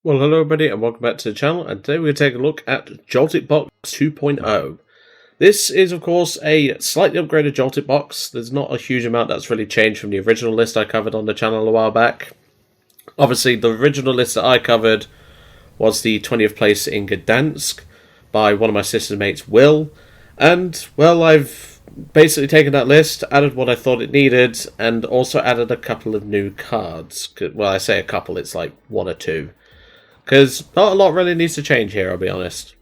Well, hello everybody and welcome back to the channel, and today we're going to take a look at Joltik Box 2.0. This is of course a slightly upgraded Joltik Box. There's not a huge amount that's really changed from the original list I covered on the channel a while back. Obviously the original list that I covered was the 20th place in Gdansk by one of my sister's mates, Will, and well, I've basically taken that list, added what I thought it needed, and also added a couple of new cards. Well, I say a couple, it's like one or two. Because not a lot really needs to change here, I'll be honest.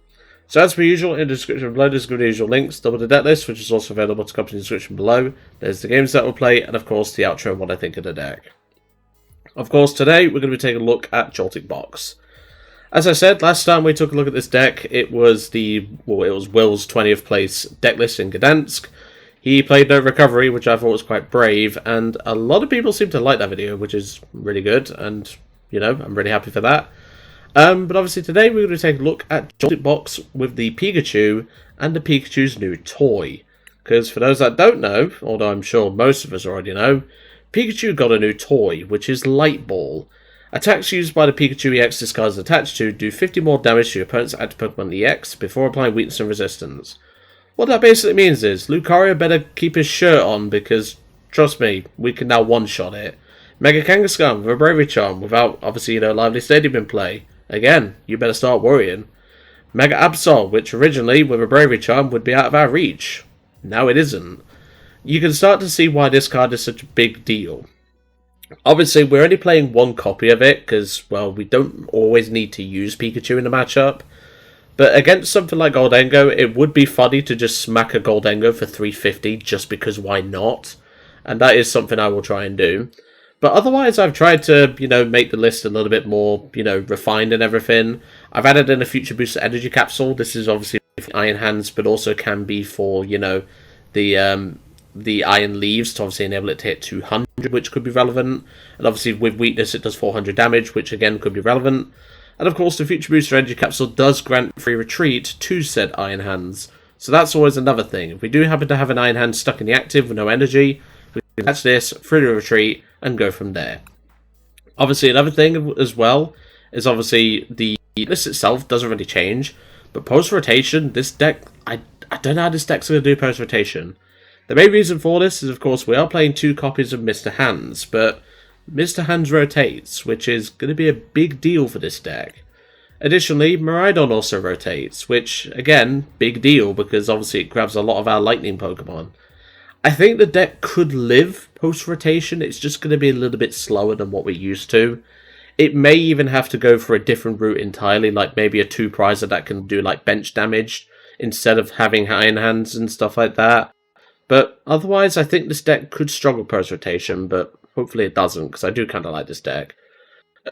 So as per usual, in the description below, there's going to be the usual links, double the deck list, which is also available to come in the description below. There's the games that we'll play, and of course the outro and what I think of the deck. Of course, today we're going to be taking a look at Joltik Box. As I said, last time we took a look at this deck, it was Will's 20th place deck list in Gdansk. He played no recovery, which I thought was quite brave, and a lot of people seem to like that video, which is really good, and, you know, I'm really happy for that. But obviously today we're going to take a look at Joltik Box with the Pikachu and the Pikachu's new toy. Because for those that don't know, although I'm sure most of us already know, Pikachu got a new toy, which is Light Ball. Attacks used by the Pikachu EX this card is attached to do 50 more damage to your opponent's active Pokemon EX before applying weakness and resistance. What that basically means is Lucario better keep his shirt on because, trust me, we can now one-shot it. Mega Kangaskhan with a Bravery Charm without, obviously, Lively Stadium in play. Again, you better start worrying. Mega Absol, which originally, with a Bravery Charm, would be out of our reach. Now it isn't. You can start to see why this card is such a big deal. Obviously, we're only playing one copy of it, because, well, we don't always need to use Pikachu in the matchup. But against something like Goldengo, it would be funny to just smack a Goldengo for 350, just because why not? And that is something I will try and do. But otherwise, I've tried to, make the list a little bit more, refined and everything. I've added in a Future Booster Energy Capsule. This is obviously for Iron Hands, but also can be for, the Iron Leaves to obviously enable it to hit 200, which could be relevant. And obviously, with Weakness, it does 400 damage, which again could be relevant. And of course, the Future Booster Energy Capsule does grant free retreat to said Iron Hands. So that's always another thing. If we do happen to have an Iron Hand stuck in the active with no energy, we can catch this, free to retreat, and go from there. Obviously, another thing as well is obviously the list itself doesn't really change, but post-rotation, this deck, I don't know how this deck's going to do post-rotation. The main reason for this is, of course, we are playing two copies of Mr. Hands, but Mr. Hands rotates, which is going to be a big deal for this deck. Additionally, Miraidon also rotates, which, again, big deal, because obviously it grabs a lot of our Lightning Pokemon. I think the deck could live post-rotation, it's just going to be a little bit slower than what we're used to. It may even have to go for a different route entirely, like maybe a 2-prizer that can do like bench damage, instead of having Iron Hands and stuff like that. But otherwise, I think this deck could struggle post-rotation, but hopefully it doesn't, because I do kind of like this deck.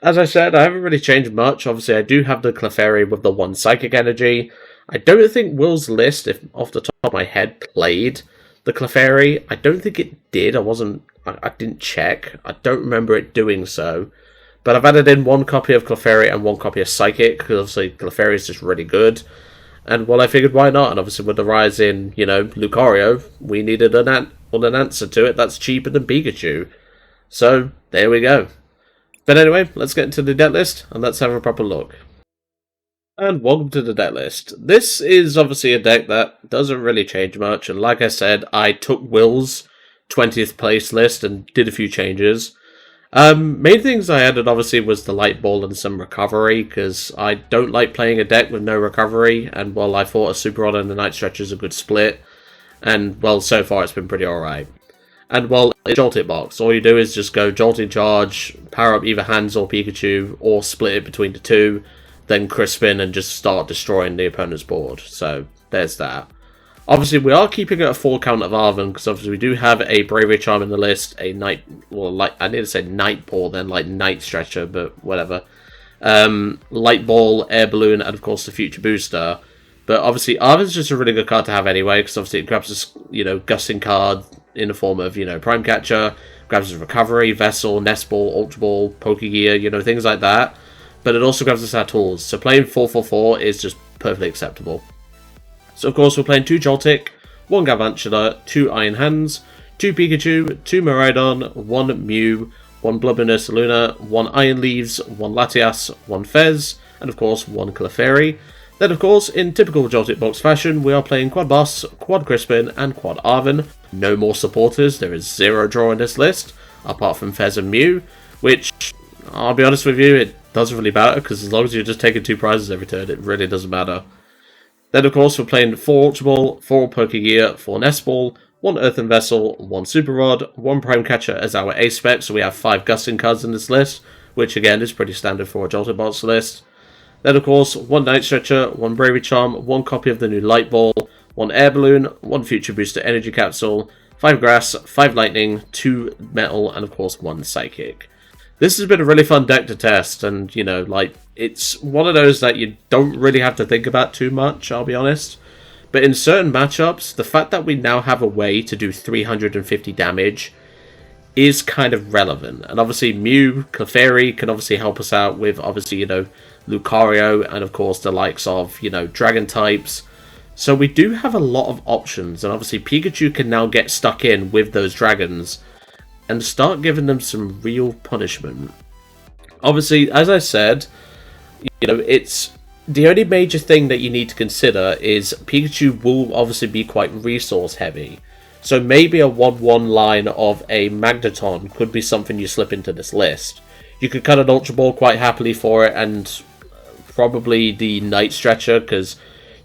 As I said, I haven't really changed much. Obviously, I do have the Clefairy with the 1 Psychic Energy. I don't think Will's list, if off the top of my head, played the Clefairy. I don't think it did. I didn't check. I don't remember it doing so. But I've added in 1 copy of Clefairy and 1 copy of Psychic, because obviously Clefairy is just really good. And well, I figured why not? And obviously with the rise in, Lucario, we needed an answer to it that's cheaper than Pikachu. So, there we go. But anyway, let's get into the deck list, and let's have a proper look. And welcome to the deck list. This is obviously a deck that doesn't really change much, and like I said, I took Will's 20th place list and did a few changes. Main things I added obviously was the Light Ball and some recovery, because I don't like playing a deck with no recovery, and well, I thought a Super Rod and the Night Stretcher is a good split, and well, so far it's been pretty alright. And well, it's Joltik Box. All you do is just go Jolting Charge, power up either Hands or Pikachu, or split it between the two, then Crispin and just start destroying the opponent's board. So, there's that. Obviously, we are keeping it a full count of Arven, because obviously we do have a Bravery Charm in the list, a I need to say Night Ball, then like Night Stretcher, but whatever. Light Ball, Air Balloon, and of course the Future Booster. But obviously, Arven's just a really good card to have anyway, because obviously it grabs this, gusting card in the form of, Prime Catcher, grabs his Recovery, Vessel, Nest Ball, Ultra Ball, Pokégear, things like that. But it also grabs us our tools, so playing 4-4-4 is just perfectly acceptable. So of course we're playing 2 Joltik, 1 Galvantula, 2 Iron Hands, 2 Pikachu, 2 Miraidon, 1 Mew, 1 Bloodmoon Ursaluna, 1 Iron Leaves, 1 Latias, 1 Fez, and of course 1 Clefairy. Then of course, in typical Joltik Box fashion, we are playing Quad Boss, Quad Crispin, and Quad Arven. No more supporters, there is 0 draw in this list, apart from Fez and Mew, which, I'll be honest with you, it doesn't really matter, because as long as you're just taking 2 prizes every turn, it really doesn't matter. Then of course, we're playing 4 Ultra Ball, 4 Pokégear, 4 Nest Ball, 1 Earthen Vessel, 1 Super Rod, 1 Prime Catcher as our A spec, so we have 5 Gusting cards in this list, which again is pretty standard for a Joltik Box list. Then of course, 1 Night Stretcher, 1 Bravery Charm, 1 copy of the new Light Ball, 1 Air Balloon, 1 Future Booster Energy Capsule, 5 Grass, 5 Lightning, 2 Metal, and of course 1 Psychic. This has been a really fun deck to test, and you know, like, it's one of those that you don't really have to think about too much, I'll be honest. But in certain matchups, the fact that we now have a way to do 350 damage is kind of relevant. And obviously Mew, Clefairy can obviously help us out with, obviously, you know, Lucario, and of course the likes of, you know, Dragon types. So we do have a lot of options, and obviously Pikachu can now get stuck in with those dragons and start giving them some real punishment. Obviously, as I said, you know, it's the only major thing that you need to consider is Pikachu will obviously be quite resource heavy. So maybe a 1-1 line of a Magneton could be something you slip into this list. You could cut an Ultra Ball quite happily for it, and probably the Night Stretcher, because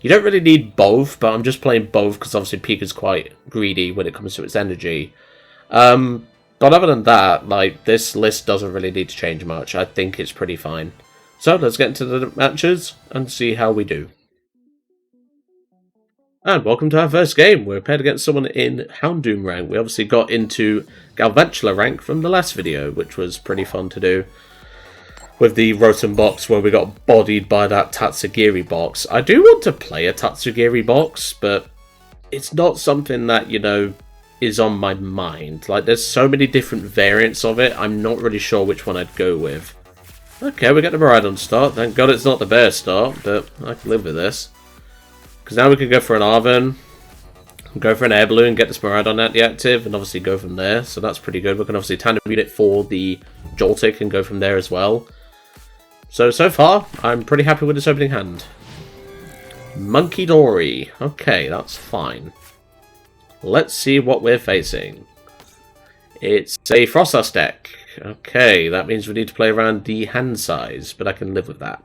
you don't really need both, but I'm just playing both because obviously Pika's quite greedy when it comes to its energy. But other than that, like, this list doesn't really need to change much. I think it's pretty fine. So let's get into the matches and see how we do. And welcome to our first game. We're paired against someone in Houndoom rank. We obviously got into Galvantula rank from the last video, which was pretty fun to do. With the Rotom box where we got bodied by that Tatsugiri box. I do want to play a Tatsugiri box, but it's not something that, you know, is on my mind. Like, there's so many different variants of it, I'm not really sure which one I'd go with. Okay, we get the Miraidon start. Thank God it's not the bear start, but I can live with this. Because now we can go for an Arven, go for an Air Balloon, get this Miraidon at the active, and obviously go from there. So that's pretty good. We can obviously tandem unit for the Joltik and go from there as well. So far, I'm pretty happy with this opening hand. Monkey Dory. Okay, that's fine. Let's see what we're facing. It's a Frostas deck. Okay, that means we need to play around the hand size, but I can live with that.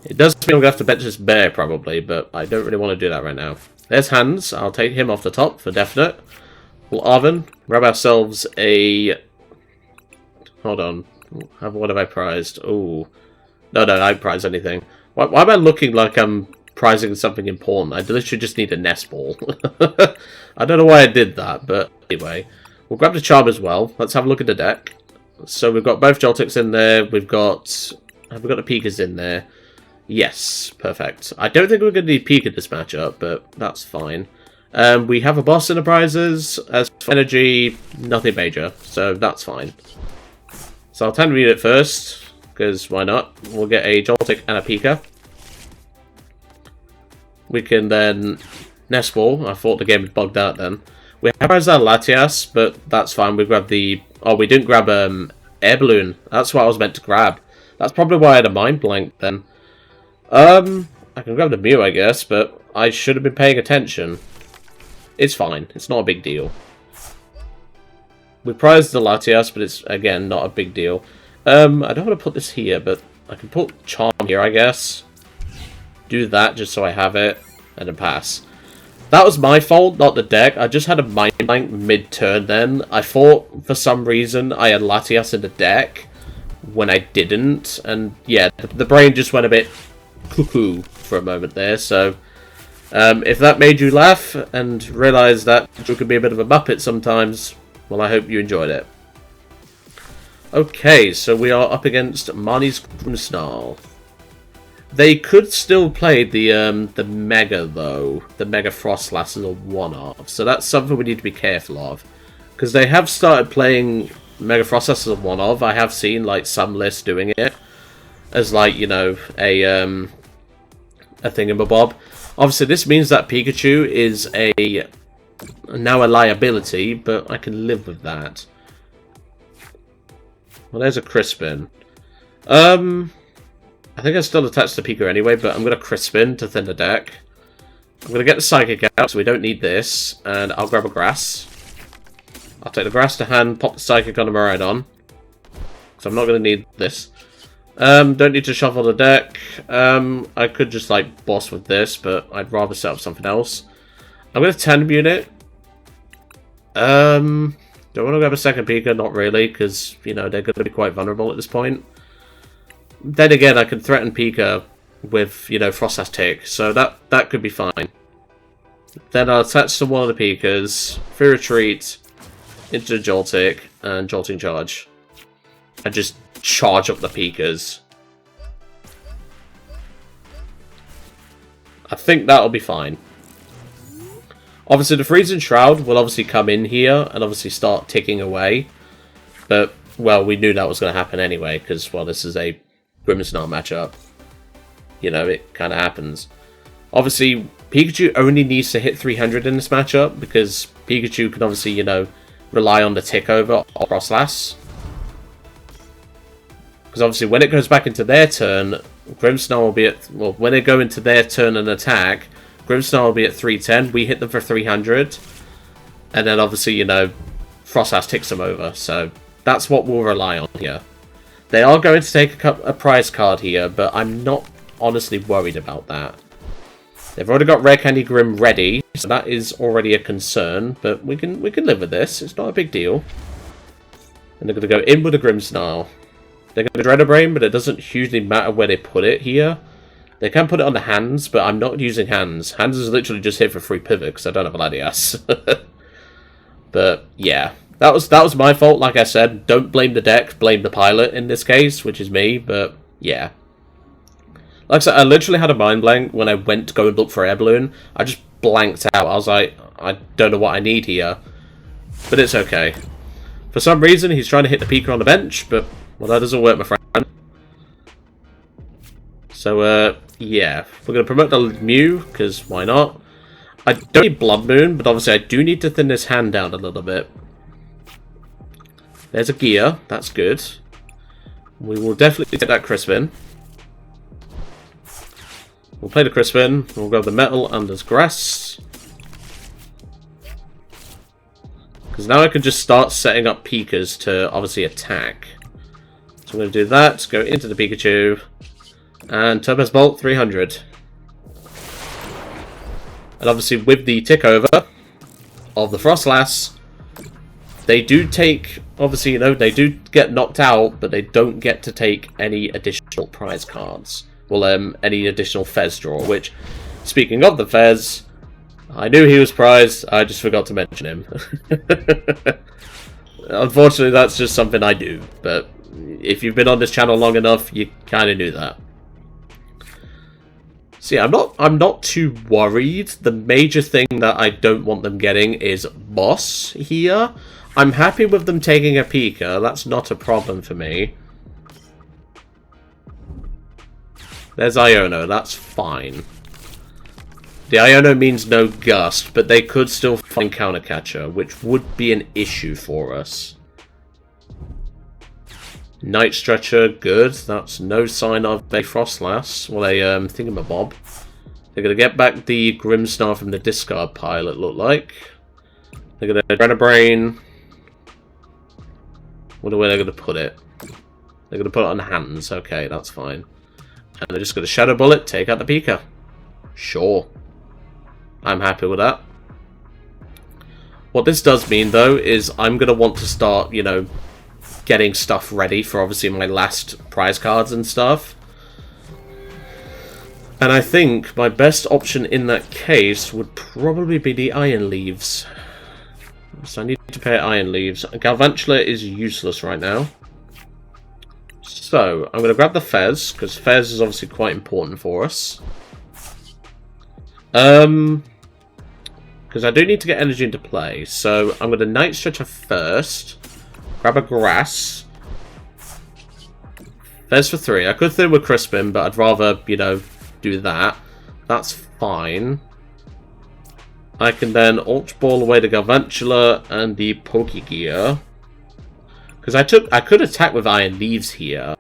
It does mean I'm going to have to bench this bear, probably, but I don't really want to do that right now. There's hands. I'll take him off the top for definite. We'll Arven, grab ourselves a... Hold on. What have I prized? Oh, no, I didn't prize anything. Why am I looking like I'm prizing something important? I literally just need a Nest Ball. I don't know why I did that, but anyway. We'll grab the Charm as well. Let's have a look at the deck. So we've got both Joltiks in there. Have we got the Pikas in there? Yes, perfect. I don't think we're going to need Pika this matchup, but that's fine. We have a boss in the prizes. As for energy, nothing major, so that's fine. So I'll tandem unit first, because why not? We'll get a Joltik and a Pika. We can then Nest Ball. I thought the game had bugged out then. We have our Latias, but that's fine. We grabbed the... Oh, we didn't grab Air Balloon. That's what I was meant to grab. That's probably why I had a mind blank then. I can grab the Mew, I guess, but I should have been paying attention. It's fine. It's not a big deal. We prized the Latias, but it's, again, not a big deal. I don't want to put this here, but I can put Charm here, I guess. Do that just so I have it, and then pass. That was my fault, not the deck. I just had a mind blank mid-turn then. I thought, for some reason, I had Latias in the deck when I didn't. And, yeah, the brain just went a bit cuckoo for a moment there. So, if that made you laugh and realise that you could be a bit of a muppet sometimes, well, I hope you enjoyed it. Okay, so we are up against Marnie's Grimmsnarl. They could still play the Mega, though. The Mega Frostlass is a one-off. So that's something we need to be careful of. Because they have started playing Mega Frostlass as a one-off. I have seen, like, some lists doing it. As, like, you know, a thingamabob. Obviously, this means that Pikachu is now a liability, but I can live with that. Well, there's a Crispin. I think I still attached the Pika anyway, but I'm going to Crispin to thin the deck. I'm going to get the Psychic out, so we don't need this, and I'll grab a Grass. I'll take the Grass to hand, pop the Psychic on the Miraidon, so I'm not going to need this. Don't need to shuffle the deck. I could just, like, boss with this, but I'd rather set up something else. I'm going to Tandem Unit. Don't want to grab a second Pika, not really, because, you know, they're going to be quite vulnerable at this point. Then again, I can threaten Pika with, you know, Frostlass Tick, so that could be fine. Then I'll attach to one of the Pikas, free retreat, into the Joltik, and Jolting Charge. And just charge up the Pikas. I think that'll be fine. Obviously, the Freezing Shroud will obviously come in here and obviously start ticking away. But, well, we knew that was going to happen anyway, because, well, this is a Grimmsnarl matchup. You know, it kind of happens. Obviously, Pikachu only needs to hit 300 in this matchup, because Pikachu can obviously, you know, rely on the tick over or Frostlass. Because obviously, when it goes back into their turn, Grimmsnarl will be at... Well, when they go into their turn and attack, Grimmsnarl will be at 310. We hit them for 300. And then, obviously, you know, Frostlass ticks them over. So, that's what we'll rely on here. They are going to take a prize card here, but I'm not honestly worried about that. They've already got Rare Candy Grim ready, so that is already a concern, but we can live with this. It's not a big deal. And they're going to go in with a Grimmsnarl. They're going to Dread a Brain, but it doesn't hugely matter where they put it here. They can put it on the hands, but I'm not using hands. Hands is literally just here for free pivot, because I don't have a Latias. But, yeah. That was my fault, like I said. Don't blame the deck, blame the pilot in this case, which is me, but yeah. Like I said, I literally had a mind blank when I went to go and look for Air Balloon. I just blanked out. I was like, I don't know what I need here. But it's okay. For some reason, he's trying to hit the Pika on the bench, but, well, that doesn't work, my friend. So, yeah. We're going to promote the Mew, because why not? I don't need Bloodmoon, but obviously I do need to thin this hand down a little bit. There's a gear. That's good. We will definitely take that Crispin. We'll play the Crispin. We'll go the Metal and there's Grass. Because now I can just start setting up Pikas to obviously attack. So I'm going to do that. Go into the Pikachu. And Topaz Bolt 300. And obviously with the tick over of the Frostlass, they do take, obviously, you know, they do get knocked out, but they don't get to take any additional prize cards. Well, any additional Fez draw, which, speaking of the Fez, I knew he was prized, I just forgot to mention him. Unfortunately, that's just something I do, but if you've been on this channel long enough, you kind of knew that. So yeah, I'm not too worried. The major thing that I don't want them getting is Boss here. I'm happy with them taking a Pika. That's not a problem for me. There's Iono. That's fine. The Iono means no Gust, but they could still find Counter Catcher, which would be an issue for us. Night Stretcher, good. That's no sign of a Frostlass. Well, a Thingamabob. They're going to get back the Grimmsnarl from the discard pile, it looked like. They're going to Dread a Brain. Wonder where they're going to put it. They're going to put it on the hands. Okay, that's fine. And they're just going to Shadow Bullet, take out the Pika. Sure. I'm happy with that. What this does mean, though, is I'm going to want to start, you know, getting stuff ready for, obviously, my last prize cards and stuff. And I think my best option in that case would probably be the Iron Leaves. So I need to pay Iron Leaves. Galvantula is useless right now. So, I'm going to grab the Fez, because Fez is obviously quite important for us. Because I do need to get energy into play. So, I'm going to Night Stretcher first. Grab a Grass. Fez for 3. I could thin with Crispin, but I'd rather, you know, do that. That's fine. I can then Ultra Ball away the Galvantula and the Pokégear. Because I could attack with Iron Leaves here.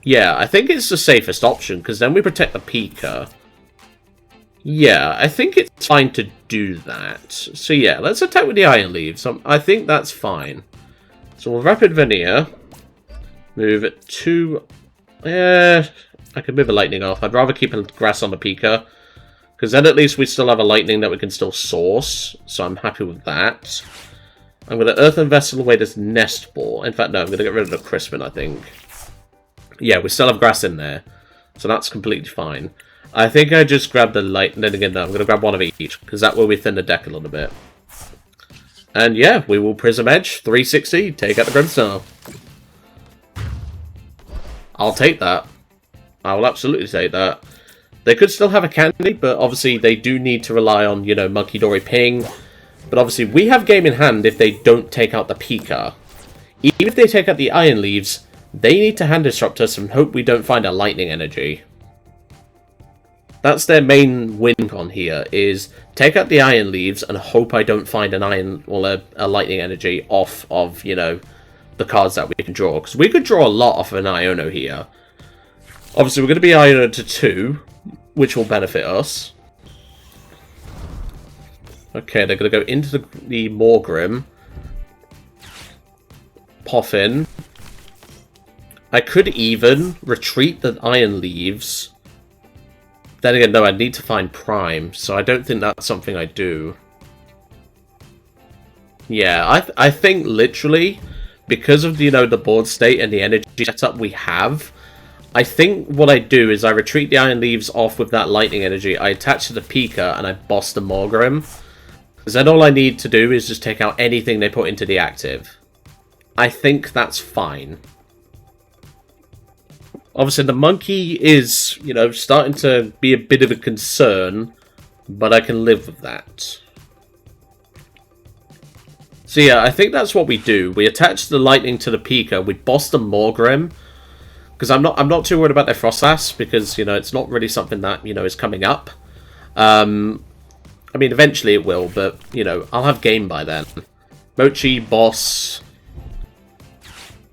Yeah, I think it's the safest option, because then we protect the Pika. Yeah, I think it's fine to do that. So yeah, let's attack with the Iron Leaves. I think that's fine. So we'll Rapid Veneer. Move it to... I could move a Lightning off. I'd rather keep a Grass on the Pika. Because then at least we still have a Lightning that we can still source. So I'm happy with that. I'm going to Earthen Vessel away this Nest Ball. In fact, no, I'm going to get rid of the Crispin, I think. Yeah, we still have Grass in there. So that's completely fine. I think I just grabbed the light, and then again, no, I'm going to grab one of each, because that will within the deck a little bit. And yeah, we will Prism Edge, 360, take out the Grimmsnarl. I'll take that. I will absolutely take that. They could still have a candy, but obviously they do need to rely on, you know, Monkey Dory Ping. But obviously we have game in hand if they don't take out the Pika. Even if they take out the Iron Leaves, they need to Hand Disrupt us and hope we don't find a Lightning Energy. That's their main win con here, is take out the Iron Leaves and hope I don't find an Iron or a Lightning Energy off of, you know, the cards that we can draw. Because we could draw a lot off of an Iono here. Obviously, we're going to be Iono to 2, which will benefit us. Okay, they're going to go into the Morgrim. Poffin. I could even retreat the Iron Leaves. Then again, no, I need to find Prime, so I don't think that's something I do. Yeah, I think literally, because of, you know, the board state and the energy setup we have, I think what I do is I retreat the Iron Leaves off with that Lightning Energy, I attach to the Pika, and I boss the Morgrim. Because then all I need to do is just take out anything they put into the active. I think that's fine. Obviously, the monkey is, you know, starting to be a bit of a concern, but I can live with that. So yeah, I think that's what we do. We attach the lightning to the Pika, we boss the Morgrim, because I'm not too worried about their Frostlass, because, you know, it's not really something that, you know, is coming up. I mean, eventually it will, but, you know, I'll have game by then. Mochi, boss,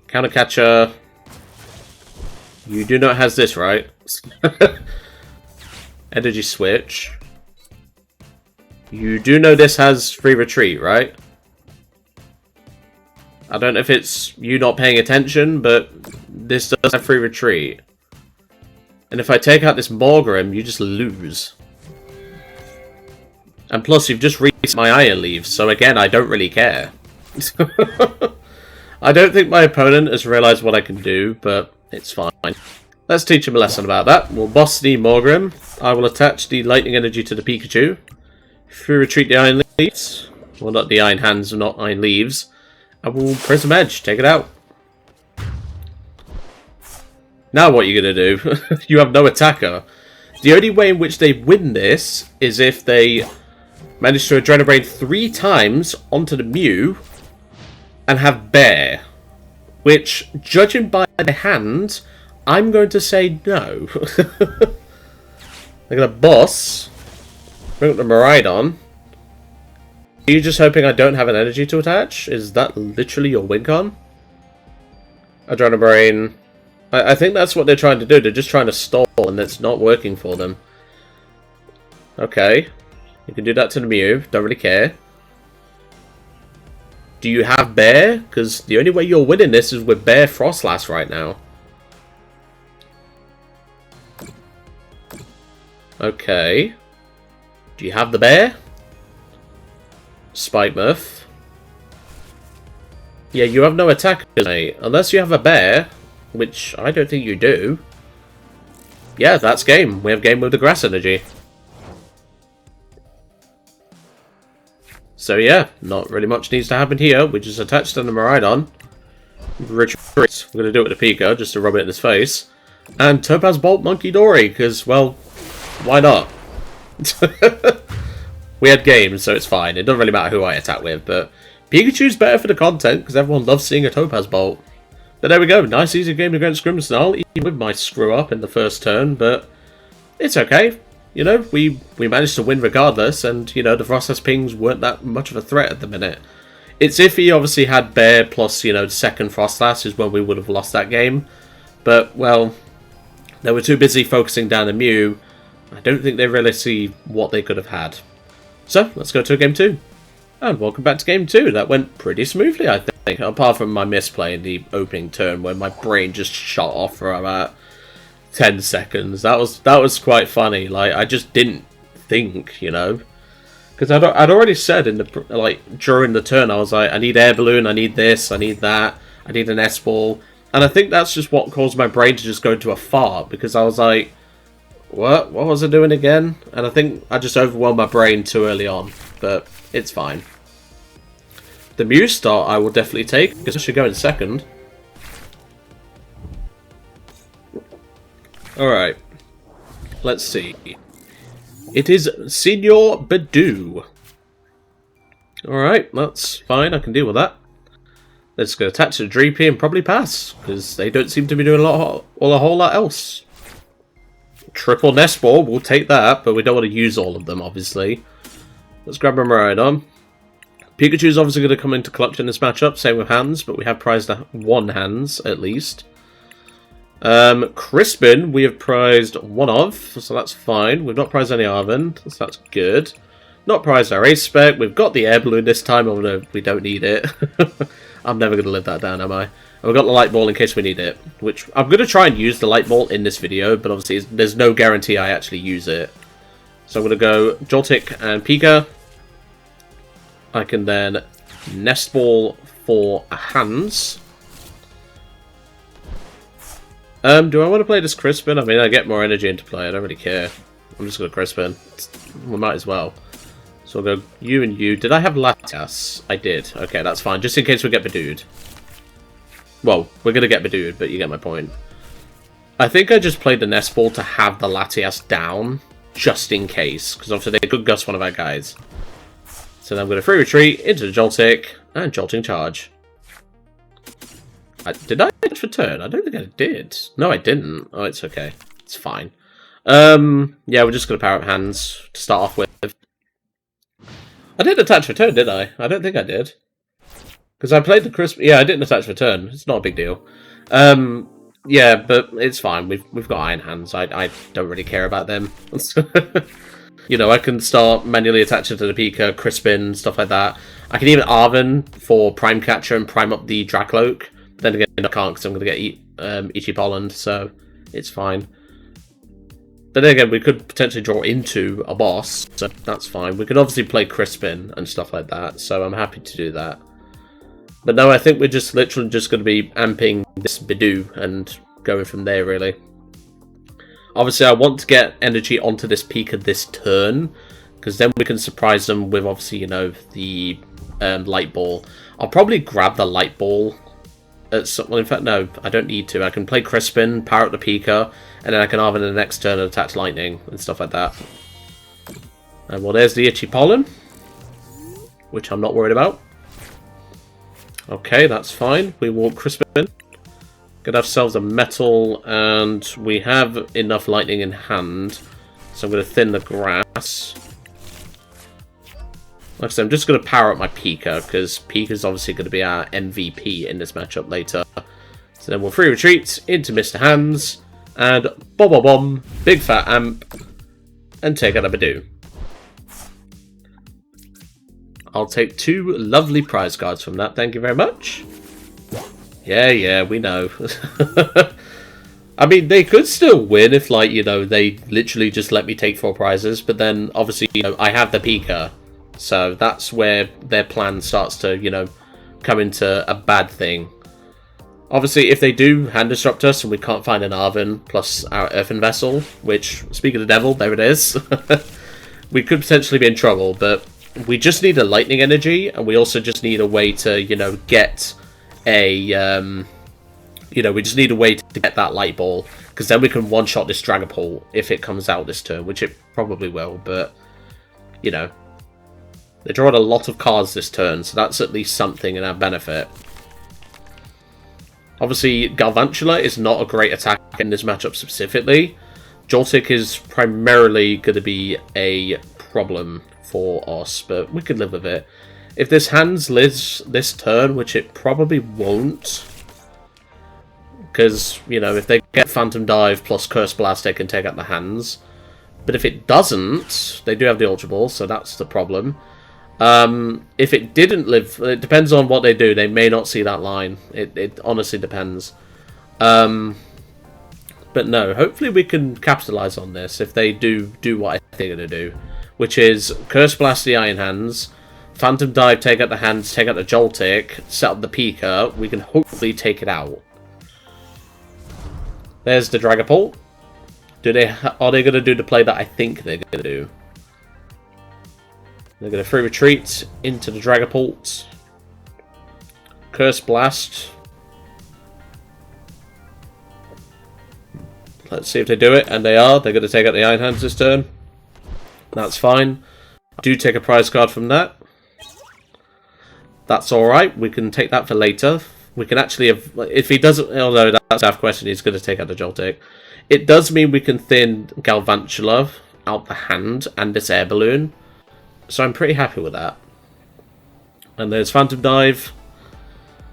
Counter Catcher. You do not has this, right? Energy Switch. You do know this has free retreat, right? I don't know if it's you not paying attention, but this does have free retreat. And if I take out this Morgrim, you just lose. And plus, you've just reset my Iron Leaves, so again, I don't really care. I don't think my opponent has realised what I can do, but it's fine. Let's teach him a lesson about that. We'll boss the Morgrim. I will attach the Lightning Energy to the Pikachu. If we retreat the Iron Leaves, well, not the Iron Hands, not Iron Leaves, I will Prism Edge, take it out. Now what are you going to do? You have no attacker. The only way in which they win this is if they manage to Adrenabrain 3 times onto the Mew and have Bear. Which, judging by the hand, I'm going to say no. They're going to boss. Bring up the Miraidon. Are you just hoping I don't have an energy to attach? Is that literally your win con? Adrenabrain. I think that's what they're trying to do. They're just trying to stall, and it's not working for them. Okay. You can do that to the Mew. Don't really care. Do you have Bear? Because the only way you're winning this is with Bear Frostlass right now. Okay. Do you have the Bear? Spikemuth. Yeah, you have no attack, mate. Unless you have a Bear, which I don't think you do. Yeah, that's game. We have game with the Grass Energy. So yeah, not really much needs to happen here. We just attach to the Miraidon. Retreat. We're going to do it with the Pika, just to rub it in his face. And Topaz Bolt Monkey Dory, because, well, why not? We had games, so it's fine. It doesn't really matter who I attack with, but Pikachu's better for the content, because everyone loves seeing a Topaz Bolt. But there we go. Nice easy game against Grimmsnarl, even with my screw up in the first turn, but it's okay. You know, we managed to win regardless, and, you know, the Frostlass pings weren't that much of a threat at the minute. It's if he obviously had Bear plus, you know, second Frostlass is when we would have lost that game. But, well, they were too busy focusing down the Mew. I don't think they really see what they could have had. So, let's go to game 2. And welcome back to game 2. That went pretty smoothly, I think. Apart from my misplay in the opening turn where my brain just shot off for about 10 seconds. That was quite funny. Like, I just didn't think, you know. Because I'd already said in the during the turn, I was like, I need Air Balloon, I need this, I need that, I need an Nest Ball. And I think that's just what caused my brain to just go into a fart. Because I was like, what was I doing again? And I think I just overwhelmed my brain too early on. But it's fine. The Mew start I will definitely take, because I should go in second. Alright. Let's see. It is Senior Badoo. Alright, that's fine, I can deal with that. Let's go attach to the Dreepy and probably pass, because they don't seem to be doing a whole lot else. Triple Nest Ball, we'll take that, but we don't want to use all of them, obviously. Let's grab a Miraidon. Pikachu's obviously going to come into clutch in this matchup, same with Hands, but we have prized 1 Hands, at least. Crispin, we have prized 1 of, so that's fine. We've not prized any Arven, so that's good. Not prized our Ace Spec. We've got the Air Balloon this time, although we don't need it. I'm never going to live that down, am I? And we've got the Light Ball in case we need it, which I'm going to try and use the Light Ball in this video, but obviously there's no guarantee I actually use it. So I'm going to go Joltik and Pika. I can then Nest Ball for Hands. Do I want to play this Crispin? I mean, I get more energy into play. I don't really care. I'm just going to Crispin. We might as well. So I'll go you and you. Did I have Latias? I did. Okay, that's fine. Just in case we get Badooed. Well, we're going to get Badooed, but you get my point. I think I just played the Nest Ball to have the Latias down, just in case. Because obviously they could gust one of our guys. So then I'm going to free retreat into the Joltik and Jolting Charge. Did I touch for turn? I don't think I did. No, I didn't. Oh, it's okay. It's fine. Yeah, we're just going to power up Hands to start off with. I didn't attach for turn, did I? I don't think I did. Because I played the Crispin. Yeah, I didn't attach for turn. It's not a big deal. Yeah, but it's fine. We've got Iron Hands. I don't really care about them. You know, I can start manually attaching to the Pika, Crispin, stuff like that. I can even Arven for Prime Catcher and prime up the Dracloak. Then again, I can't because I'm going to get Itchy Pollen, so it's fine. But then again, we could potentially draw into a boss, so that's fine. We could obviously play Crispin and stuff like that, so I'm happy to do that. But no, I think we're just literally just going to be amping this Badoo and going from there, really. Obviously, I want to get energy onto this Pika this turn, because then we can surprise them with, obviously, you know, the Light Ball. I'll probably grab the Light Ball. Well, in fact, no, I don't need to. I can play Crispin, power up the Pika, and then I can Arven in the next turn and attach Lightning and stuff like that. And well, there's the Itchy Pollen, which I'm not worried about. Okay, that's fine. We will Crispin. Get ourselves a Metal, and we have enough Lightning in hand. So I'm going to thin the grass. Like I said, I'm just going to power up my Pika, because Pika's obviously going to be our MVP in this matchup later. So then we'll free retreat into Mr. Hands, and bomb, big fat amp, and take out a Badoo. I'll take 2 lovely prize cards from that, thank you very much. Yeah, we know. I mean, they could still win if, like, you know, they literally just let me take 4 prizes, but then, obviously, you know, I have the Pika. So that's where their plan starts to, you know, come into a bad thing. Obviously, if they do hand disrupt us and we can't find an Arven plus our Earthen Vessel, which, speak of the devil, there it is, we could potentially be in trouble, but we just need a Lightning Energy, and we also just need a way to, you know, get a, you know, we just need a way to get that Light Ball, because then we can one-shot this Dragapult if it comes out this turn, which it probably will, but, you know. They drawed a lot of cards this turn, so that's at least something in our benefit. Obviously, Galvantula is not a great attack in this matchup specifically. Joltik is primarily going to be a problem for us, but we could live with it. If this hands Liz this turn, which it probably won't, because, you know, if they get Phantom Dive plus Curse Blast, they can take out the hands. But if it doesn't, they do have the Ultra Ball, so that's the problem. If it didn't live, it depends on what they do. They may not see that line. It honestly depends. But no, hopefully we can capitalize on this if they do what I think they're going to do, which is Curse Blast the Iron Hands, Phantom Dive, take out the hands, take out the Joltik, set up the Pika. We can hopefully take it out. There's the Dragapult. Are they going to do the play that I think they're going to do? They're going to free retreat into the Dragapult. Curse Blast. Let's see if they do it, and they are. They're going to take out the Iron Hands this turn. That's fine. Do take a prize card from that. That's alright. We can take that for later. We can actually have... If he doesn't... Although that's a question, he's going to take out the Joltik. It does mean we can thin Galvantula out the hand and this Air Balloon. So I'm pretty happy with that. And there's Phantom Dive.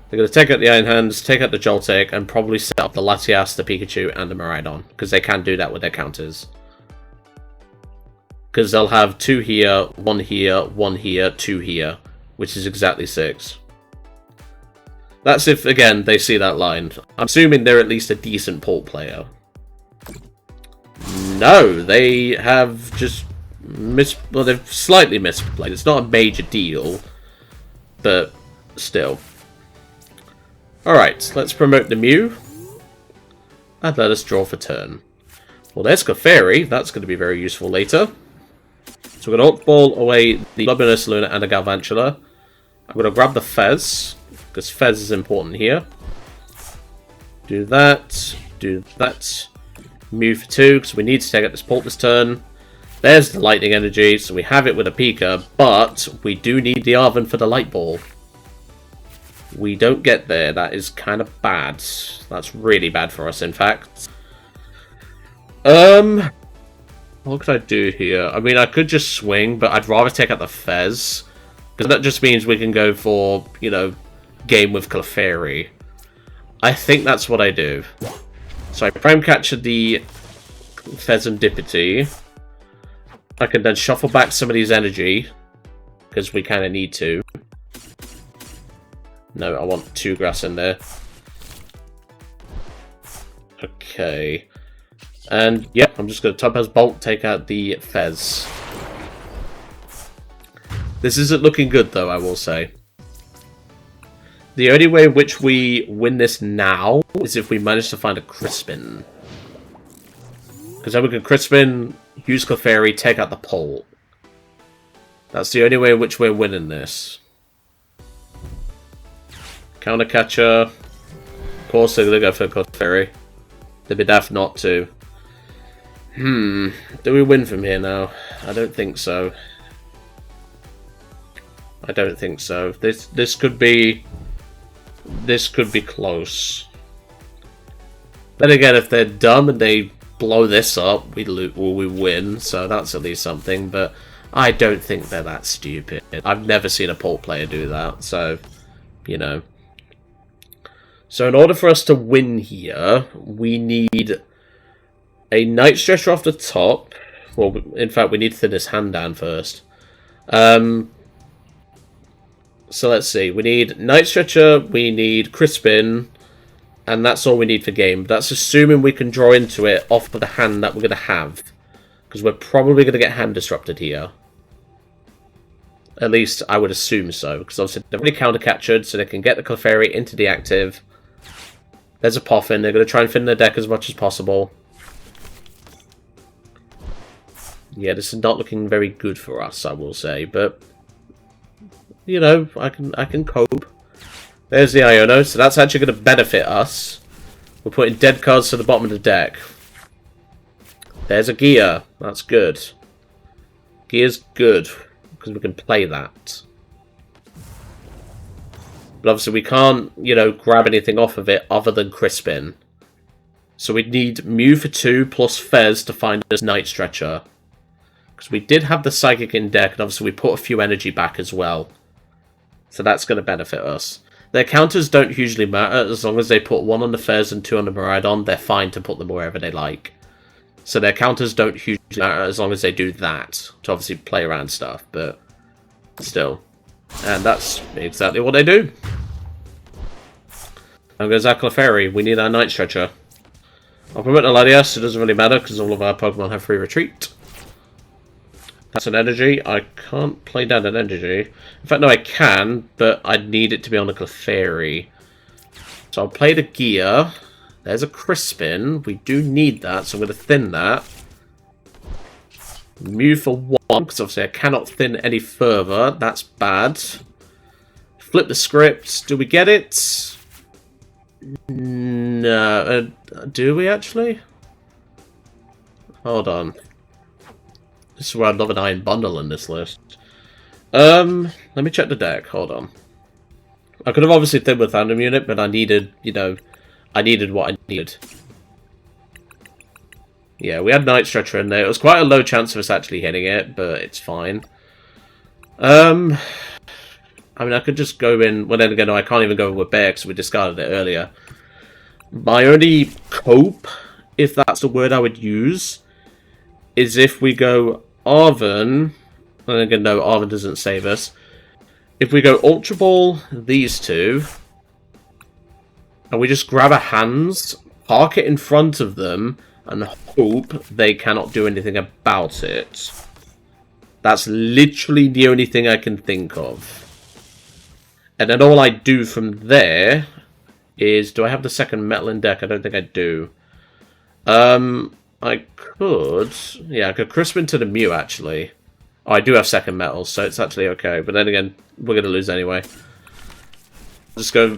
They're going to take out the Iron Hands, take out the Joltik, and probably set up the Latias, the Pikachu, and the Miraidon. Because they can do that with their counters. Because they'll have 2 here, 1 here, 1 here, 2 here. Which is exactly 6. That's if, again, they see that line. I'm assuming they're at least a decent port player. No, they have just well, they've slightly misplayed. It's not a major deal, but still. Alright, let's promote the Mew. And let us draw for turn. Well, there's Clefairy. That's going to be very useful later. So we're going to Ultra Ball away the Bloodmoon Ursaluna and the Galvantula. I'm going to grab the Fez, because Fez is important here. Do that. Do that. Mew for 2, because we need to take out this Pult this turn. There's the Lightning Energy, so we have it with a Pika, but we do need the Arven for the Light Ball. We don't get there. That is kind of bad. That's really bad for us, in fact. What could I do here? I mean, I could just swing, but I'd rather take out the Fez. Because that just means we can go for, you know, game with Clefairy. I think that's what I do. So I Prime Catcher the Fezandipiti. I can then shuffle back some of these energy. Because we kind of need to. No, I want 2 grass in there. Okay. And, yeah, I'm just going to Topaz Bolt, take out the Fez. This isn't looking good, though, I will say. The only way in which we win this now is if we manage to find a Crispin. Because then we can Crispin, use Clefairy, take out the Pole. That's the only way in which we're winning this. Counter Catcher. Of course they're going to go for Clefairy. They'd be daft not to. Do we win from here now? I don't think so. I don't think so. This could be close. Then again, if they're dumb and they blow this up, we win. So that's at least something. But I don't think they're that stupid. I've never seen a Pult player do that. So, you know. So in order for us to win here, we need a Night Stretcher off the top. Well, in fact, we need to thin this hand down first. So let's see. We need Night Stretcher, we need Crispin, and that's all we need for game. That's assuming we can draw into it off of the hand that we're going to have. Because we're probably going to get hand disrupted here. At least, I would assume so. Because obviously they're already counter-captured, so they can get the Clefairy into the active. There's a Poffin. They're going to try and fit in their deck as much as possible. Yeah, this is not looking very good for us, I will say. But, you know, I can cope. There's the Iono, so that's actually going to benefit us. We're putting dead cards to the bottom of the deck. There's a Gear. That's good. Gear's good, because we can play that. But obviously we can't, you know, grab anything off of it other than Crispin. So we need Mew for 2 plus Fez to find us Night Stretcher. Because we did have the Psychic in deck, and obviously we put a few energy back as well. So that's going to benefit us. Their counters don't usually matter. As long as they put 1 on the Fez and 2 on the Miraidon, they're fine to put them wherever they like. So their counters don't hugely matter as long as they do that. To obviously play around stuff, but still. And that's exactly what they do. Now goes our Clefairy. We need our Night Stretcher. I'll promote the Latias. It doesn't really matter because all of our Pokemon have free retreat. That's an energy. I can't play down an energy. In fact, no, I can, but I need it to be on the Clefairy. So I'll play the gear. There's a Crispin. We do need that, so I'm going to thin that. Mew for 1, because obviously I cannot thin any further. That's bad. Flip the script. Do we get it? No. Do we actually? Hold on. This is where I'd love an Iron Bundle in this list. Let me check the deck. Hold on. I could have obviously thinned with Tandem Unit, but I needed, you know, I needed what I needed. Yeah, we had Night Stretcher in there. It was quite a low chance of us actually hitting it, but it's fine. I mean, I could just go in... Well, then again, no, I can't even go with Bear because we discarded it earlier. My only cope, if that's the word I would use, is if we go Arven... And again, no, Arven doesn't save us. If we go Ultra Ball, these two, and we just grab our hands, park it in front of them, and hope they cannot do anything about it. That's literally the only thing I can think of. And then all I do from there is... Do I have the second metal in deck? I don't think I do. I could... Yeah, I could Crispin to the Mew, actually. Oh, I do have second metal, so it's actually okay. But then again, we're going to lose anyway. Just go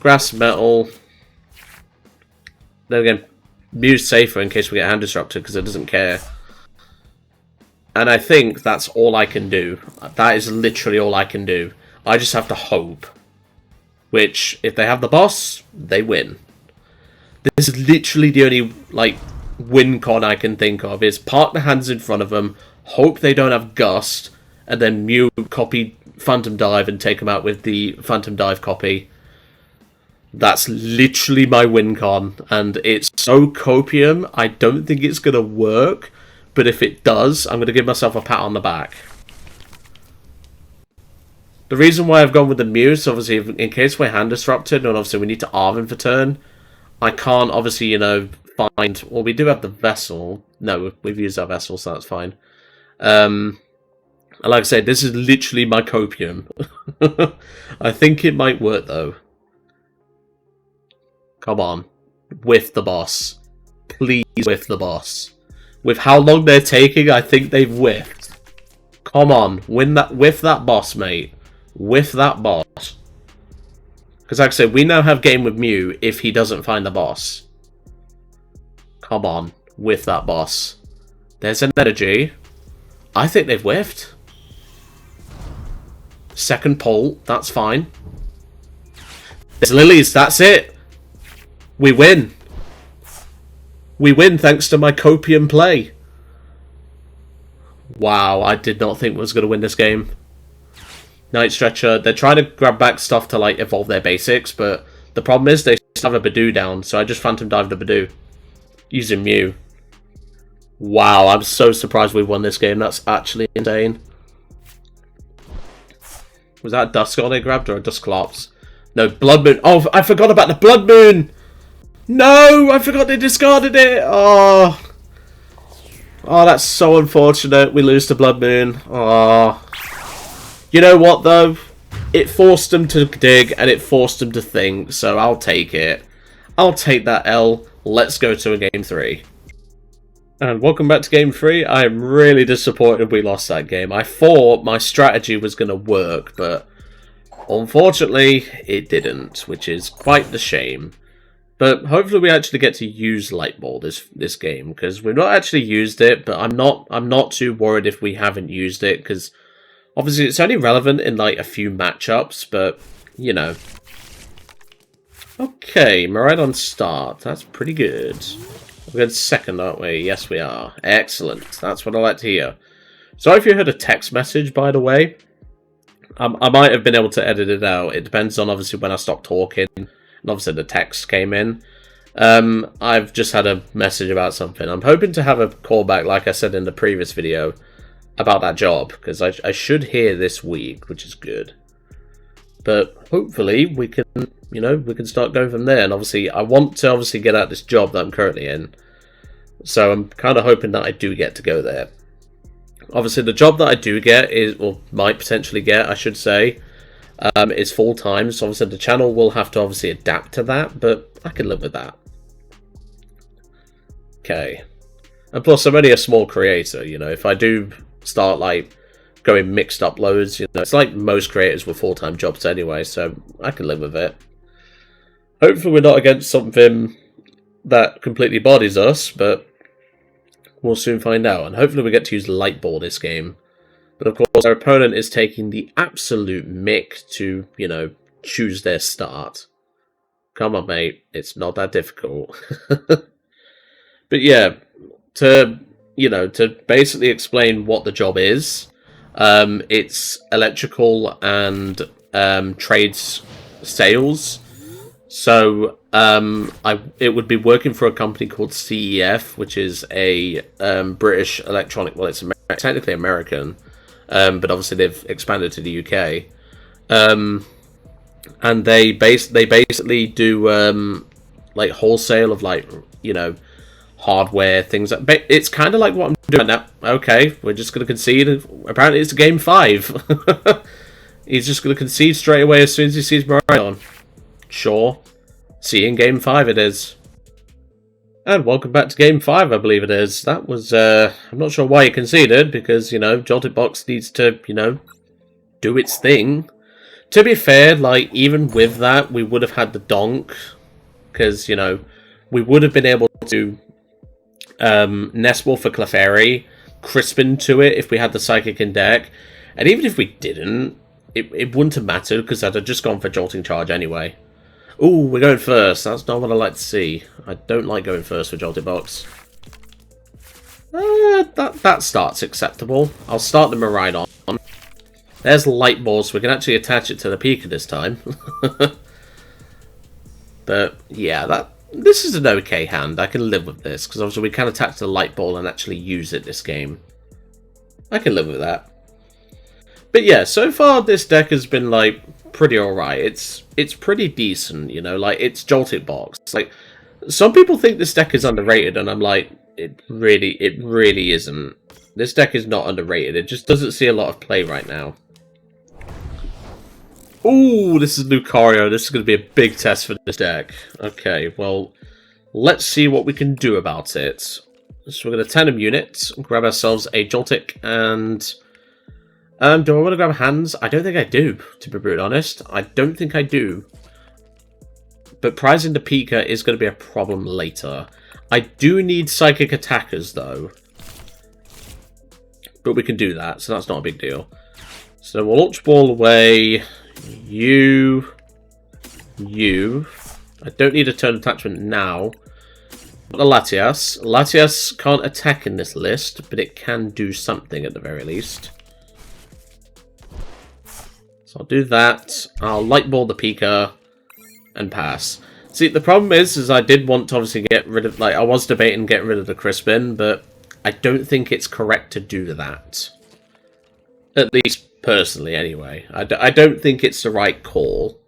Grass Metal. Then again, Mew's safer in case we get hand disrupted because it doesn't care. And I think that's all I can do. That is literally all I can do. I just have to hope. Which, if they have the boss, they win. This is literally the only, like, win con I can think of. Is park the hands in front of them, hope they don't have Gust, and then Mew copy Phantom Dive and take them out with the Phantom Dive copy. That's literally my win con, and it's so copium, I don't think it's going to work, but if it does, I'm going to give myself a pat on the back. The reason why I've gone with the Mew is obviously in case we're hand disrupted, and obviously we need to Arven for turn, I can't obviously, you know, find... Well, we do have the Vessel. No, we've used our Vessel, so that's fine. And like I said, this is literally my copium. I think it might work, though. Come on. Whiff the boss. Please whiff the boss. With how long they're taking, I think they've whiffed. Come on. Whiff that boss, mate. Whiff that boss. Because like I said, we now have game with Mew if he doesn't find the boss. Come on. Whiff that boss. There's an energy. I think they've whiffed. Second pull. That's fine. There's Lillies. That's it. We win. We win thanks to my copium play. Wow, I did not think we was going to win this game. Night Stretcher, they're trying to grab back stuff to like evolve their basics, but the problem is they still have a Badoo down, so I just Phantom Dive the Badoo. Using Mew. Wow, I'm so surprised we won this game. That's actually insane. Was that a Duskull they grabbed or a Dusclops? No, Bloodmoon. Oh, I forgot about the Bloodmoon! No! I forgot they discarded it! Oh. Oh, that's so unfortunate. We lose to Bloodmoon. Oh. You know what, though? It forced them to dig, and it forced them to think, so I'll take it. I'll take that L. Let's go to a Game 3. And welcome back to Game 3. I am really disappointed we lost that game. I thought my strategy was going to work, but unfortunately, it didn't, which is quite the shame. But hopefully we actually get to use Light Ball this game, because we've not actually used it, but I'm not too worried if we haven't used it, because obviously it's only relevant in like a few matchups, but you know. Okay, Miraidon start. That's pretty good. We're good second, aren't we? Yes, we are. Excellent. That's what I like to hear. Sorry if you heard a text message, by the way. I might have been able to edit it out. It depends on obviously when I stopped talking, and obviously the text came in. I've just had a message about something. I'm hoping to have a callback, like I said in the previous video, about that job, because I should hear this week, which is good. But hopefully we can, you know, we can start going from there. And obviously I want to obviously get out this job that I'm currently in. So I'm kind of hoping that I do get to go there. Obviously the job that I do get is, or might potentially get, I should say, is full-time. So obviously the channel will have to obviously adapt to that, but I can live with that. Okay. And plus I'm only a small creator, you know, if I do start like going mixed uploads, you know, it's like most creators with full-time jobs anyway, so I can live with it. Hopefully we're not against something that completely bodies us, but we'll soon find out. And hopefully we get to use Light Ball this game. But of course our opponent is taking the absolute mick to, you know, choose their start. Come on, mate, it's not that difficult. But yeah, to basically explain what the job is, it's electrical and trades sales. So it would be working for a company called CEF, which is a British electronic. Well, it's technically American, but obviously they've expanded to the UK. And they basically do like wholesale of, like, you know, hardware, things like, it's kind of like what I'm doing now. Okay, we're just going to concede. Apparently it's game 5. He's just going to concede straight away as soon as he sees Miraidon. Sure. See you in game 5 it is. And welcome back to game 5, I believe it is. That was, I'm not sure why he conceded, because, you know, Joltik Box needs to, you know, do its thing. To be fair, like, even with that, we would have had the donk, because, you know, we would have been able to Nest Ball for Clefairy, Crispin to it if we had the Psychic in deck, and even if we didn't, it wouldn't have mattered because I'd have just gone for Jolting Charge anyway. Ooh, we're going first. That's not what I like to see. I don't like going first for Joltik Box. That start's acceptable. I'll start the Miraidon. There's Light Ball, so we can actually attach it to the Pika this time. But yeah, this is an okay hand. I can live with this, because obviously we can attach the Light Ball and actually use it this game. I can live with that. But yeah, so far this deck has been, like, pretty alright. It's pretty decent, you know, like, it's Joltik Box. Like, some people think this deck is underrated, and I'm like, it really isn't. This deck is not underrated. It just doesn't see a lot of play right now. Ooh, this is Lucario. This is going to be a big test for this deck. Okay, well, let's see what we can do about it. So we're going to tandem unit, grab ourselves a Joltik, and do I want to grab hands? I don't think I do, to be brutally honest. I don't think I do. But prizing the Pika is going to be a problem later. I do need psychic attackers, though. But we can do that, so that's not a big deal. So we'll Ultra Ball away. You. I don't need a turn attachment now. But the Latias. Latias can't attack in this list, but it can do something at the very least. So I'll do that. I'll Light Ball the Pika and pass. See, the problem is I did want to obviously get rid of, like, I was debating getting rid of the Crispin, but I don't think it's correct to do that. At least personally, anyway. I don't think it's the right call.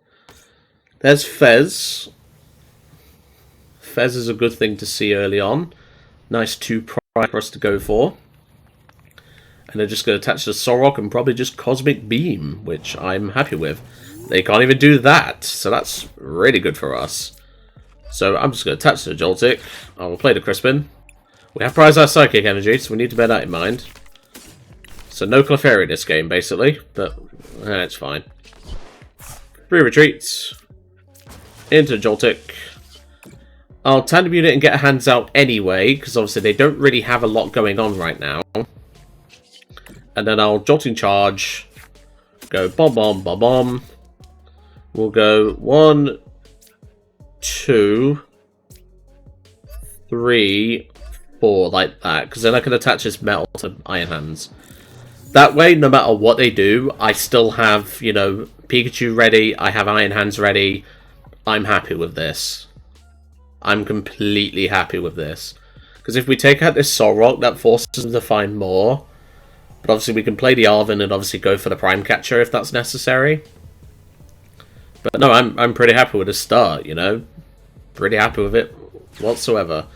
There's Fez. Fez is a good thing to see early on. Nice 2 prime for us to go for. And they're just going to attach the Solrock and probably just Cosmic Beam, which I'm happy with. They can't even do that, so that's really good for us. So I'm just going to attach the Joltik. I will play the Crispin. We have prized our Psychic Energy, so we need to bear that in mind. So no Clefairy this game, basically, but it's fine. 3 retreats. Into Joltik. I'll tandem unit and get hands out anyway, because obviously they don't really have a lot going on right now. And then I'll Jolting Charge. Go bomb, bomb, bomb, bomb. We'll go 1, 2, 3, 4, like that. Because then I can attach this metal to Iron Hands. That way, no matter what they do, I still have, you know, Pikachu ready, I have Iron Hands ready. I'm happy with this. I'm completely happy with this. Because if we take out this Solrock, that forces them to find more. But obviously we can play the Arven and obviously go for the Prime Catcher if that's necessary. But no, I'm pretty happy with the start, you know. Pretty happy with it whatsoever.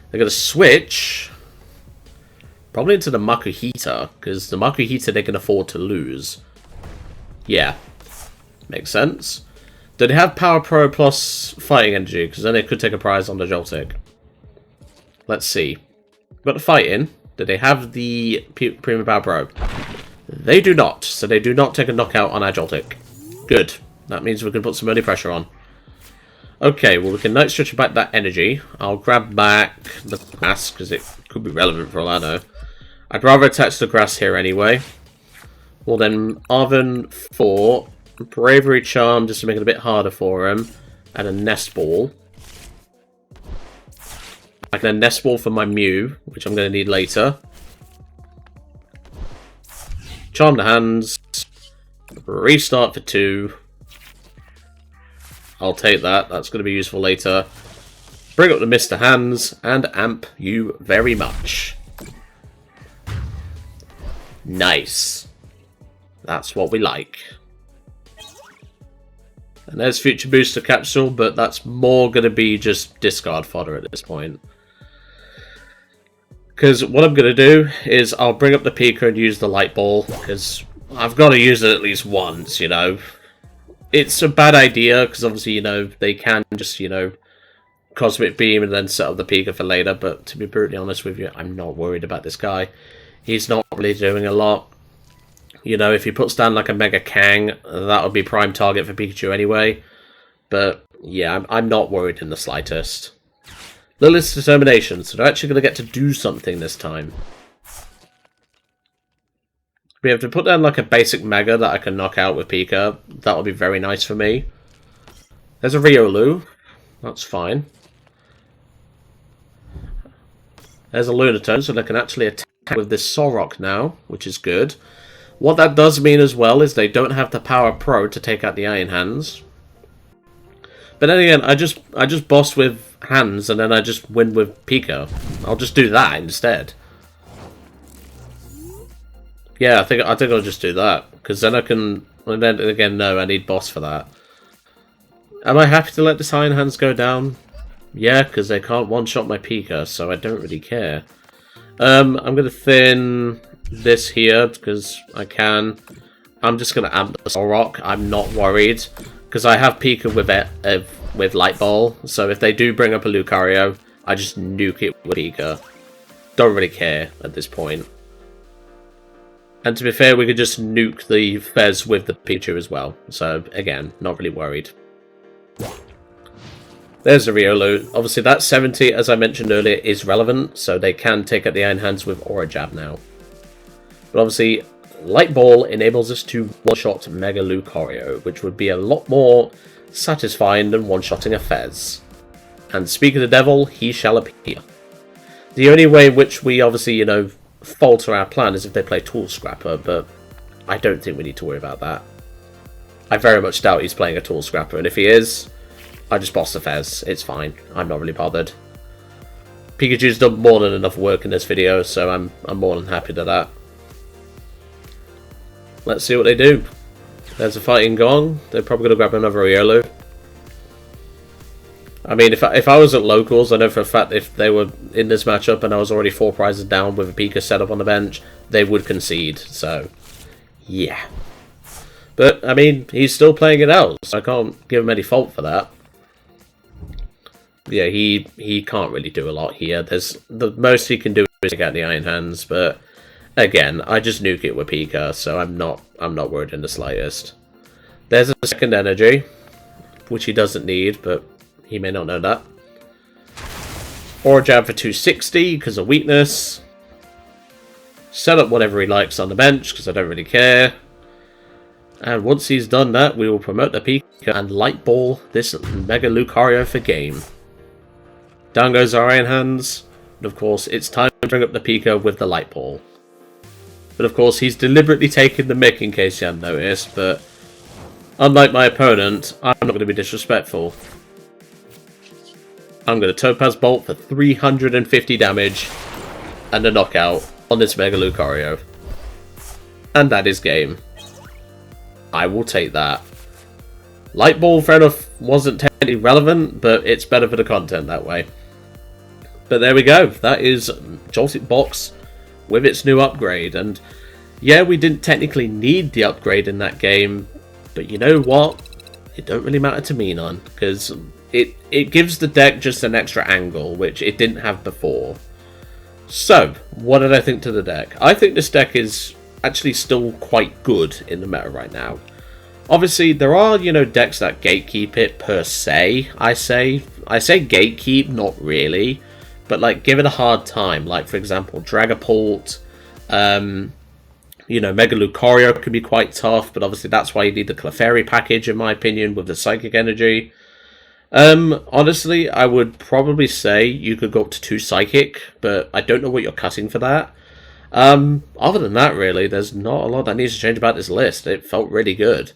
They're going to switch probably into the Makuhita, because the Makuhita they can afford to lose. Yeah, makes sense. Do they have Power Pro plus Fighting Energy? Because then they could take a prize on the Joltik. Let's see. Got the Fighting. Do they have the Premium Power Pro? They do not. So they do not take a knockout on our Joltik. Good. That means we can put some early pressure on. Okay, well we can Night Stretch back that energy. I'll grab back the grass, because it could be relevant for all I know. I'd rather attach the grass here anyway. Well then, Arven for Bravery Charm, just to make it a bit harder for him. And a Nest Ball. I can Nest Ball for my Mew, which I'm going to need later. Charm the hands. Restart for 2. I'll take that. That's going to be useful later. Bring up the Mr. Hands and amp you very much. Nice. That's what we like. And there's Future Booster Capsule, but that's more going to be just discard fodder at this point. Because what I'm going to do is I'll bring up the Pika and use the Light Ball, because I've got to use it at least once, you know. It's a bad idea, because obviously, you know, they can just, you know, Cosmic Beam and then set up the Pika for later, but to be brutally honest with you, I'm not worried about this guy. He's not really doing a lot. You know, if he puts down like a Mega Kang, that would be prime target for Pikachu anyway. But, yeah, I'm not worried in the slightest. Lillie's Determination, so they're actually going to get to do something this time. We have to put down like a basic Mega that I can knock out with Pika. That would be very nice for me. There's a Riolu. That's fine. There's a Lunatone, so they can actually attack with this Solrock now, which is good. What that does mean as well is they don't have the Power Pro to take out the Iron Hands. But then again, I just boss with hands and then I just win with Pika. I'll just do that instead. Yeah, I think I'll just do that, because then I can. And then again, no, I need boss for that. Am I happy to let this Iron Hands go down? Yeah, because they can't one-shot my Pika, so I don't really care. I'm going to thin this here, because I can. I'm just going to amp the Solrock. I'm not worried, because I have Pika with Light Ball, so if they do bring up a Lucario, I just nuke it with Pika. Don't really care at this point. And to be fair, we could just nuke the Fez with the Pikachu as well. So, again, not really worried. There's the Riolu. Obviously, that 70, as I mentioned earlier, is relevant. So they can take out the Iron Hands with Aura Jab now. But obviously, Light Ball enables us to one-shot Mega Lucario, which would be a lot more satisfying than one-shotting a Fez. And speak of the devil, he shall appear. The only way in which we obviously, you know, falter our plan is if they play Tool Scrapper, but I don't think we need to worry about that. I very much doubt he's playing a Tool Scrapper, and if he is, I just boss the Fez. It's fine. I'm not really bothered. Pikachu's done more than enough work in this video, so I'm more than happy to that. Let's see what they do. There's a Fighting Gong. They're probably going to grab another Riolu. I mean, if I was at locals, I know for a fact if they were in this matchup and I was already 4 prizes down with a Pika set up on the bench, they would concede. So, yeah. But, I mean, he's still playing it out, so I can't give him any fault for that. Yeah, he can't really do a lot here. There's the most he can do is get the Iron Hands, but again, I just nuke it with Pika, so I'm not worried in the slightest. There's a second energy, which he doesn't need, but he may not know that. Aura Jab for 260 because of weakness. Set up whatever he likes on the bench because I don't really care. And once he's done that, we will promote the Pika and Light Ball this Mega Lucario for game. Down goes our Iron Hands. And of course, it's time to bring up the Pika with the Light Ball. But of course, he's deliberately taken the mick in case you hadn't noticed. But unlike my opponent, I'm not going to be disrespectful. I'm going to Topaz Bolt for 350 damage and a knockout on this Mega Lucario. And that is game. I will take that. Light Ball, fair enough, wasn't technically relevant, but it's better for the content that way. But there we go. That is Joltik Box with its new upgrade. And yeah, we didn't technically need the upgrade in that game, but you know what? It don't really matter to me none, because it gives the deck just an extra angle, which it didn't have before. So, what did I think to the deck? I think this deck is actually still quite good in the meta right now. Obviously, there are, you know, decks that gatekeep it per se, I say gatekeep, not really, but like give it a hard time. Like, for example, Dragapult, you know, Mega Lucario could be quite tough, but obviously that's why you need the Clefairy package, in my opinion, with the Psychic Energy. Honestly, I would probably say you could go up to 2 Psychic, but I don't know what you're cutting for that. Other than that, really, there's not a lot that needs to change about this list. It felt really good.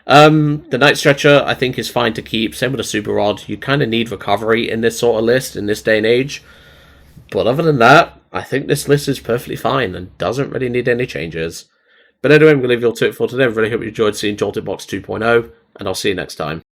The Night Stretcher, I think, is fine to keep. Same with the Super Rod. You kind of need recovery in this sort of list, in this day and age. But other than that, I think this list is perfectly fine and doesn't really need any changes. But anyway, I'm going to leave you all to it for today. I really hope you enjoyed seeing Joltik Box 2.0, and I'll see you next time.